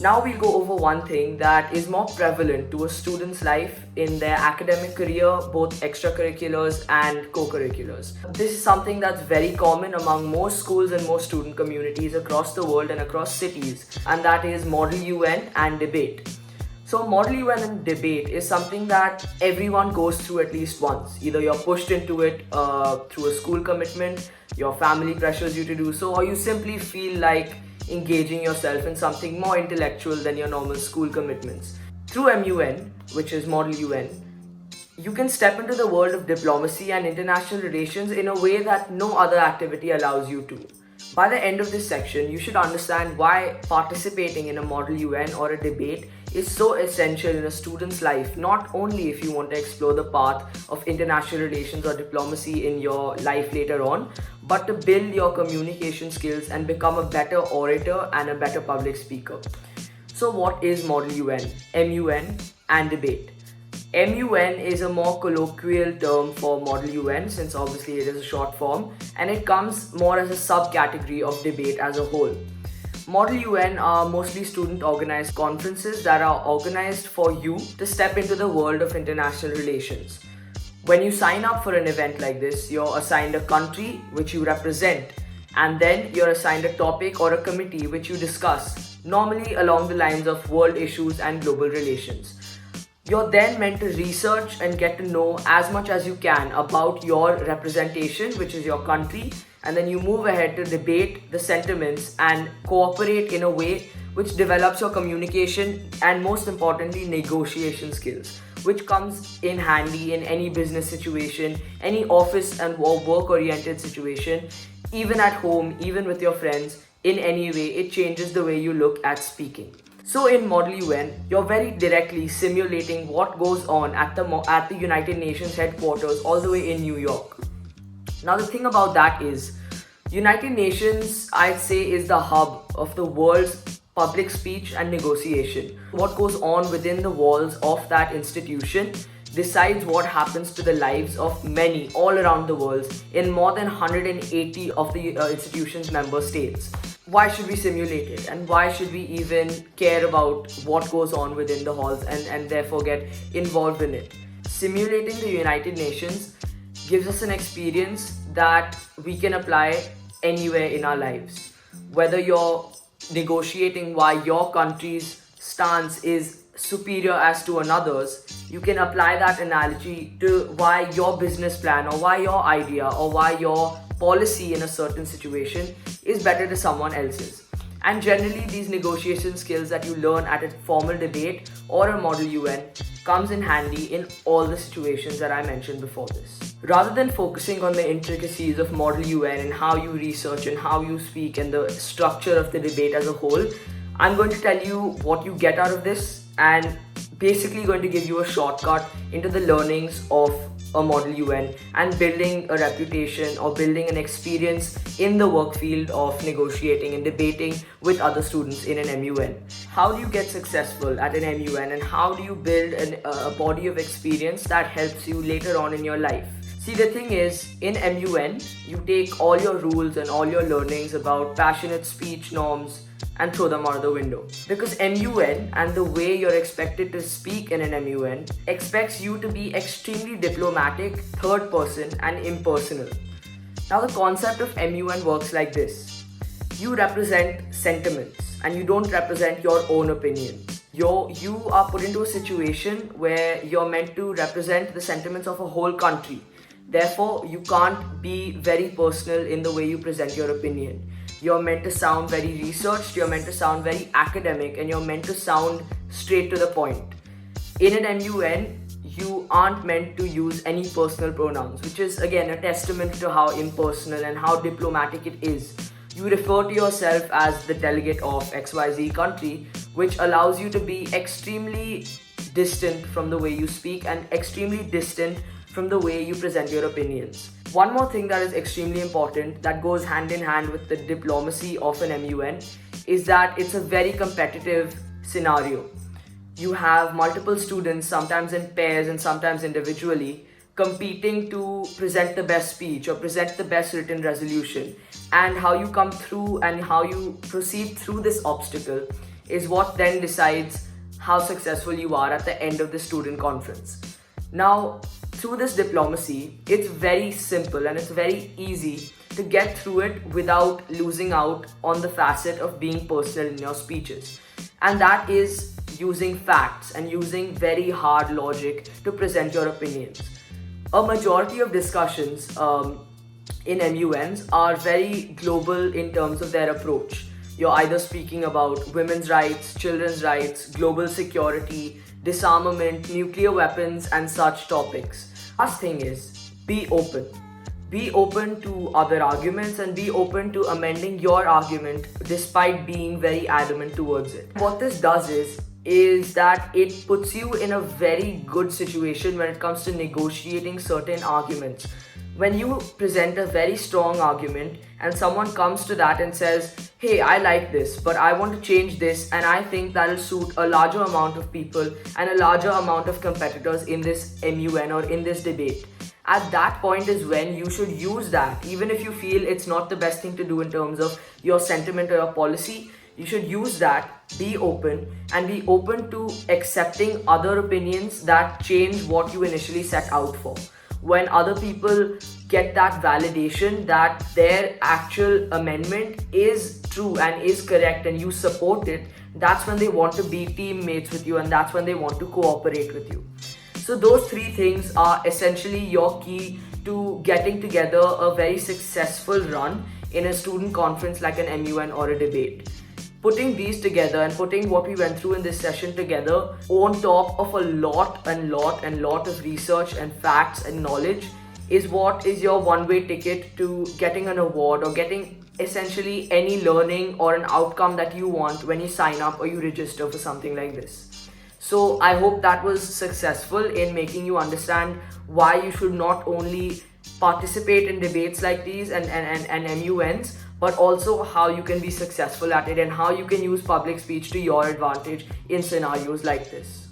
Now we'll go over one thing that is more prevalent to a student's life in their academic career, both extracurriculars and co-curriculars. This is something that's very common among most schools and most student communities across the world and across cities, and that is Model UN and debate. So Model UN and debate is something that everyone goes through at least once. Either you're pushed into it through a school commitment, your family pressures you to do so, or you simply feel like engaging yourself in something more intellectual than your normal school commitments. Through MUN, which is Model UN, you can step into the world of diplomacy and international relations in a way that no other activity allows you to. By the end of this section, you should understand why participating in a Model UN or a debate is so essential in a student's life, not only if you want to explore the path of international relations or diplomacy in your life later on, but to build your communication skills and become a better orator and a better public speaker. So what is Model UN, MUN and debate? MUN is a more colloquial term for Model UN, since obviously it is a short form, and it comes more as a subcategory of debate as a whole. Model UN are mostly student organized conferences that are organized for you to step into the world of international relations. When you sign up for an event like this, you're assigned a country which you represent, and then you're assigned a topic or a committee which you discuss, normally along the lines of world issues and global relations. You're then meant to research and get to know as much as you can about your representation, which is your country, and then you move ahead to debate the sentiments and cooperate in a way which develops your communication and, most importantly, negotiation skills, which comes in handy in any business situation, any office and work-oriented situation, even at home, even with your friends. In any way, it changes the way you look at speaking. So in Model UN, you're very directly simulating what goes on at the United Nations headquarters all the way in New York. Now the thing about that is, United Nations, I'd say, is the hub of the world's public speech and negotiation. What goes on within the walls of that institution decides what happens to the lives of many all around the world in more than 180 of the institution's member states. Why should we simulate it, and why should we even care about what goes on within the halls and therefore get involved in it? Simulating the United Nations gives us an experience that we can apply anywhere in our lives. Whether you're negotiating why your country's stance is superior as to another's, you can apply that analogy to why your business plan or why your idea or why your policy in a certain situation is better to someone else's. And generally, these negotiation skills that you learn at a formal debate or a Model UN comes in handy in all the situations that I mentioned before this. Rather than focusing on the intricacies of Model UN and how you research and how you speak and the structure of the debate as a whole, I'm going to tell you what you get out of this and basically going to give you a shortcut into the learnings of a Model UN and building a reputation or building an experience in the work field of negotiating and debating with other students in an MUN. How do you get successful at an MUN, and how do you build a body of experience that helps you later on in your life? See, the thing is, in MUN, you take all your rules and all your learnings about passionate speech norms and throw them out of the window. Because MUN and the way you're expected to speak in an MUN expects you to be extremely diplomatic, third person, and impersonal. Now, the concept of MUN works like this. You represent sentiments and you don't represent your own opinion. You are put into a situation where you're meant to represent the sentiments of a whole country. Therefore, you can't be very personal in the way you present your opinion. You're meant to sound very researched, you're meant to sound very academic, and you're meant to sound straight to the point. In an MUN, you aren't meant to use any personal pronouns, which is again a testament to how impersonal and how diplomatic it is. You refer to yourself as the delegate of XYZ country, which allows you to be extremely distant from the way you speak and extremely distant from the way you present your opinions. One more thing that is extremely important that goes hand in hand with the diplomacy of an MUN is that it's a very competitive scenario. You have multiple students, sometimes in pairs and sometimes individually, competing to present the best speech or present the best written resolution. And how you come through and how you proceed through this obstacle is what then decides how successful you are at the end of the student conference. Now, through this diplomacy, it's very simple and it's very easy to get through it without losing out on the facet of being personal in your speeches. And that is using facts and using very hard logic to present your opinions. A majority of discussions in MUNs are very global in terms of their approach. You're either speaking about women's rights, children's rights, global security, disarmament, nuclear weapons, and such topics. Last thing is, be open. Be open to other arguments and be open to amending your argument despite being very adamant towards it. What this does is that it puts you in a very good situation when it comes to negotiating certain arguments. When you present a very strong argument and someone comes to that and says, hey, I like this, but I want to change this, and I think that'll suit a larger amount of people and a larger amount of competitors in this MUN or in this debate. At that point is when you should use that. Even if you feel it's not the best thing to do in terms of your sentiment or your policy, you should use that, be open, and be open to accepting other opinions that change what you initially set out for. When other people get that validation that their actual amendment is true and is correct and you support it, that's when they want to be teammates with you and that's when they want to cooperate with you. So those three things are essentially your key to getting together a very successful run in a student conference like an MUN or a debate. Putting these together and putting what we went through in this session together on top of a lot of research and facts and knowledge is what is your one-way ticket to getting an award or getting essentially any learning or an outcome that you want when you sign up or you register for something like this. So I hope that was successful in making you understand why you should not only participate in debates like these and MUNs, but also how you can be successful at it and how you can use public speech to your advantage in scenarios like this.